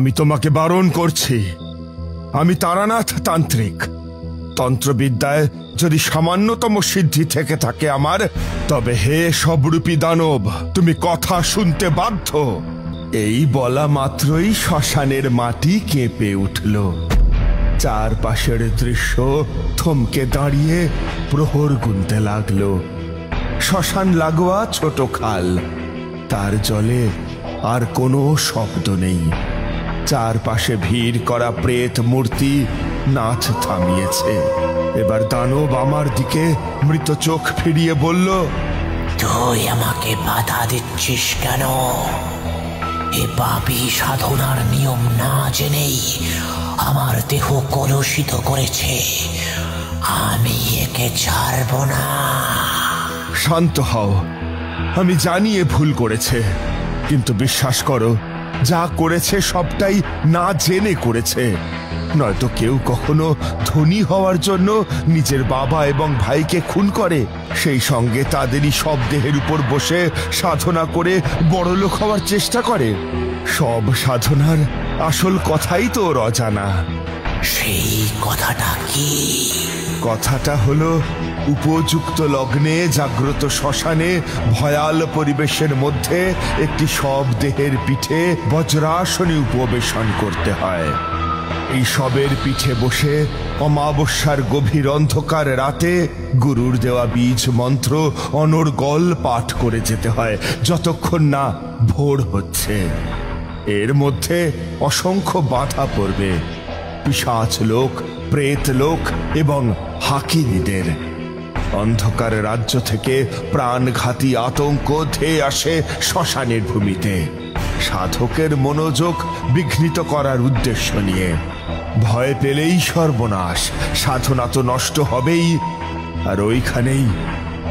আমি তোমাকে বারণ করছি। আমি তারানাথ তান্ত্রিক। তন্ত্রবিদ্যায় যদি সামান্যতম সিদ্ধি থেকে থাকে আমার, তবে হে সবরূপী দানব, তুমি কথা শুনতে বাধ্য। এই বলা মাত্রই শ্মশানের মাটি কেঁপে উঠল। চারপাশের দৃশ্য থমকে দাঁড়িয়ে প্রহর গুনতে লাগলো। শ্মশান লাগোয়া ছোট খাল, তার জলে আর কোনো শব্দ নেই। চারপাশে ভিড় করা প্রেত মূর্তি নাচ থামিয়েছে। এবার দানব আমার দিকে মৃত চোখ ফিরিয়ে বলল, তুই আমাকে বাধা দিচ্ছিস কেন? এ পাপী সাধনার নিয়ম না জেনেই আমার দেহ কলুষিত করেছে। আমি একে ছাড়ব না। শান্ত হও। আমি জানি এ ভুল করেছে, কিন্তু বিশ্বাস করো, যা করেছে সবটাই না জেনে করেছে। নয়তো কেউ কখনো ধনী হওয়ার জন্য নিজের বাবা এবং ভাইকে খুন করে, সেই সঙ্গে তাদেরই সব দেহের উপর বসে সাধনা করে বড়লোক হওয়ার চেষ্টা করে। সব সাধনার আসল কথাই তো ওর অজানা। সেই কথাটা কি? কথাটা হলো, উপযুক্ত লগ্নে জাগ্রত শ্মশানে ভয়াল পরিবেশের মধ্যে একটি সব দেহের পিঠে বজ্রাসনে উপবেশন করতে হয়। এই সবের পিঠে বসে অমাবস্যার গভীর অন্ধকার রাতে গুরুর দেওয়া বীজ মন্ত্র অনর্গল পাঠ করে যেতে হয় যতক্ষণ না ভোর হচ্ছে। এর মধ্যে অসংখ্য বাধা পড়বে, পিশাচ লোক, প্রেত লোক এবং হাকিনীদের। অন্ধকার রাজ্য থেকে প্রাণঘাতী আতঙ্ক ধেয়ে আসে শ্মশানের ভূমিতে, সাধকের মনোযোগ বিঘ্নিত করার উদ্দেশ্য নিয়ে। ভয় পেলেই সর্বনাশ, সাধনা তো নষ্ট হবেই, আর ওইখানেই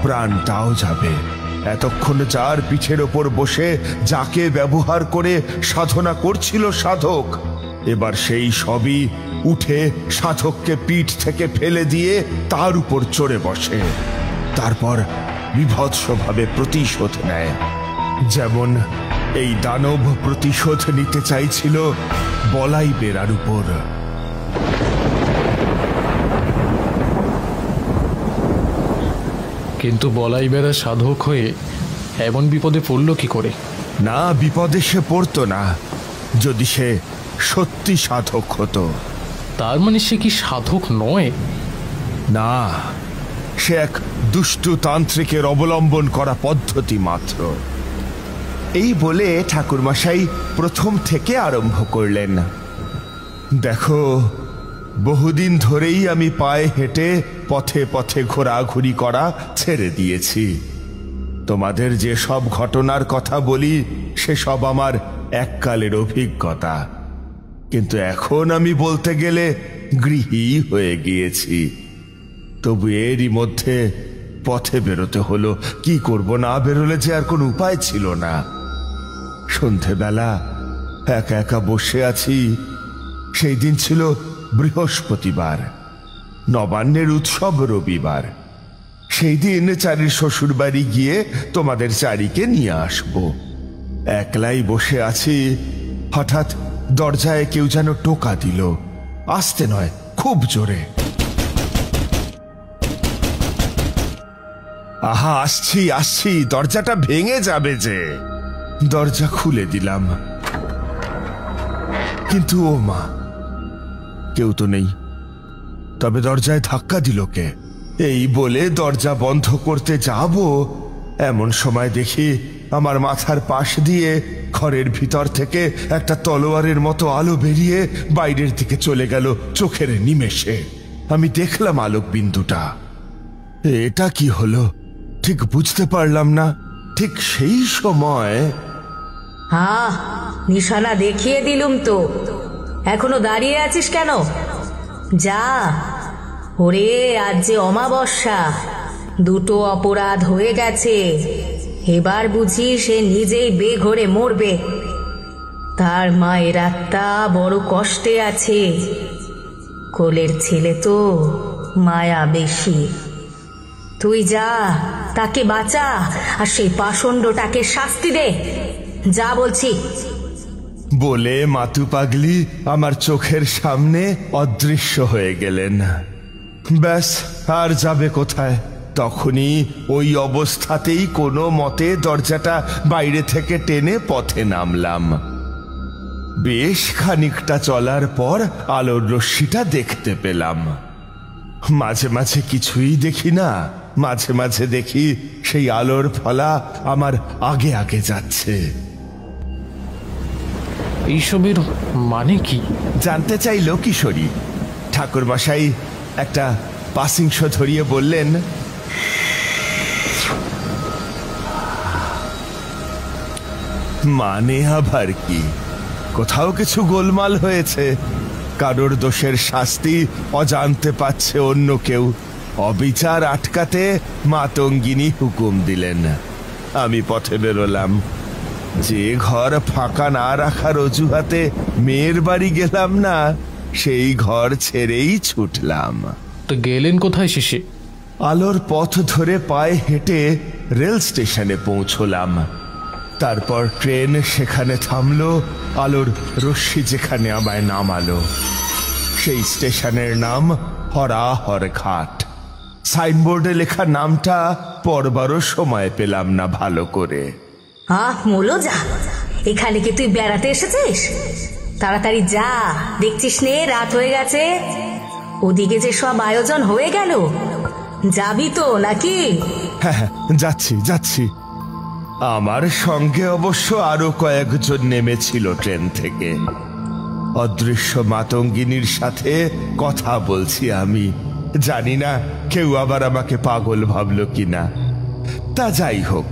প্রাণটাও যাবে। এতক্ষণ যার পিঠের ওপর বসে যাকে ব্যবহার করে সাধনা করছিল সাধক, এবার সেই সবই উঠে সাধককে পিঠ থেকে ফেলে দিয়ে তার উপর চড়ে বসে। তারপর বিভৎসভাবে প্রতিশোধ নেয়। যেমন এই দানব প্রতিশোধ নিতে চাইছিল বলাই বেড়ার উপর। কিন্তু বলাই বেড়া সাধক হয়ে এমন বিপদে পড়ল কি করে? না, বিপদে সে পড়তো না যদি সে সত্যি সাধক হতো। তার মানে সে কি সাধক নয়? না, সে এক দুষ্টু তান্ত্রিকের অবলম্বন করা পদ্ধতি মাত্র। এই বলে ঠাকুরমশাই প্রথম থেকে আরম্ভ করলেন। দেখো, বহুদিন ধরেই আমি পায়ে হেঁটে পথে পথে ঘোরাঘুরি করা ছেড়ে দিয়েছি। তোমাদের যে সব ঘটনার কথা বলি সেসব আমার এককালের অভিজ্ঞতা, কিন্তু এখন আমি বলতে গেলে গৃহী হয়ে গিয়েছি। তবু এরই মধ্যে পথে বেরোতে হলো। কি করব, না বেরোলে যে আর কোনো উপায় ছিল না। সন্ধেবেলা একা একা বসে আছি। সেই দিন ছিল বৃহস্পতিবার, নবান্নের উৎসব রবিবার। সেই দিন চারির শ্বশুর বাড়ি গিয়ে তোমাদের চারিকে নিয়ে আসব। একলাই বসে আছি, হঠাৎ দরজায় কেউ যেন টোকা দিল। আস্তে নয়, খুব জোরে। আহা, আসছি আসছি, দরজাটা ভেঙে যাবে যে। দরজা খুলে দিলাম, কিন্তু ও মা, কেউ তো নেই। তবে দরজায় ধাক্কা দিল কে? এই বলে দরজা বন্ধ করতে যাব, এমন সময় দেখি আমার মাথার পাশ দিয়ে ঘরের ভিতর থেকে একটা তলোয়ারের মতো আলো বেরিয়ে বাইরের দিকে চলে গেল চোখের নিমেষে। আমি দেখলাম আলোক বিন্দুটা। এটা কি হলো ঠিক বুঝতে পারলাম না। ঠিক সেই সময় নিশানা দেখিয়ে দিলুম তো, এখনো দাঁড়িয়ে আছিস কেন? যা। ওরে, আজ যে অমাবস্যা, দুটো অপরাধ হয়ে গেছে। এবার বুঝি সে নিজেই বেঘরে মরবে। তার মায়ের আত্মা বড় কষ্টে আছে। কোলের ছেলে তো, মায়া বেশি। তুই যা, তাকে বাঁচা, আর সেই পাষণ্ডটাকে শাস্তি দে। যা বলছি। বলে মাতু পাগলি আমার চোখের সামনে অদৃশ্য হয়ে গেলেন। ব্যাস, আর যাবে কোথায়? তখনই ওই অবস্থাতেই কোনো মতে দরজাটা বাইরে থেকে টেনে পথে নামলাম। বেশ খানিকটা চলার পর আলোর রশ্মিটা দেখতে পেলাম। মাঝে মাঝে কিছুই দেখি না, মাঝে মাঝে দেখি সেই আলোর ফলা আমার আগে আগে যাচ্ছে। এইসবের মানে কি? জানতে চাইল কিশোরী। ঠাকুরমশাই একটা পাসিংশ ধরিয়ে বললেন, মানে আবার কি? কোথাও কিছু গোলমাল হয়েছে, কারোর দোষের শাস্তি অজান্তে পাচ্ছে অন্য কেউ। অবিচার আটকাতে মাতঙ্গিনী হুকুম দিলেন। আমি পথে বেরোলাম। যে ঘর ফাঁকা না রাখার অজুহাতে মেয়ের বাড়ি গেলাম না, সেই ঘর ছেড়েই ছুটলাম। তো গেলেন কোথায় শেষে? আলোর পথ ধরে পায়ে হেঁটে রেল স্টেশনে পৌঁছলাম। তারপর ট্রেন সেখানে থামলো, আলোর রশ্মি যেখানে আমায় নামালো। সেই স্টেশনের নাম হরাহর ঘাট। সাইনবোর্ডে লেখা নামটা পড়বারও সময় পেলাম না ভালো করে। মোলো যা, এখানে কি তুই বেড়াতে এসেছিস? তাড়াতাড়ি যা, দেখছিস নে রাত হয়ে গেছে। ওদিকে যে সব আয়োজন হয়ে গেল, যাবি তো নাকি? হ্যাঁ হ্যাঁ, যাচ্ছি যাচ্ছি। আমার সঙ্গে অবশ্য আরো কয়েকজন নেমেছিল ট্রেন থেকে। অদৃশ্য মাতঙ্গিনীর সাথে কথা বলছি আমি। জানি না কেউ আবার আমাকে পাগল ভাবলো কিনা। তা যাই হোক,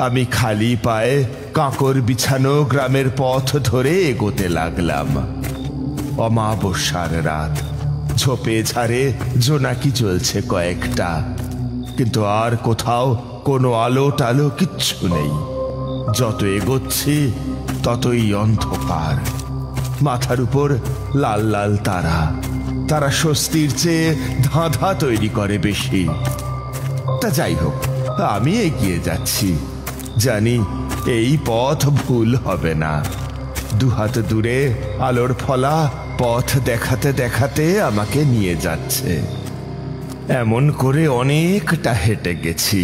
আমি খালি পায়ে কাঁকর বিছানো গ্রামের পথ ধরে এগোতে লাগলাম। অমাবস্যার রাত, ঝোপে ঝাড়ে জোনাকি চলছে কয়েকটা, কিন্তু আর কোথাও কোনো আলো টালো কিচ্ছু নেই। যত এগোচ্ছি ততই অন্ধকার। মাথার উপর লাল লাল তারা, তারা স্বস্তির চেয়ে ধাঁধা তৈরি করে বেশি। তা যাই হোক, আমি এগিয়ে যাচ্ছি। জানি এই পথ ভুল হবে না। দুহাত দূরে আলোর ফলা পথ দেখাতে দেখাতে আমাকে নিয়ে যাচ্ছে। এমন করে অনেকটা হেঁটে গেছি।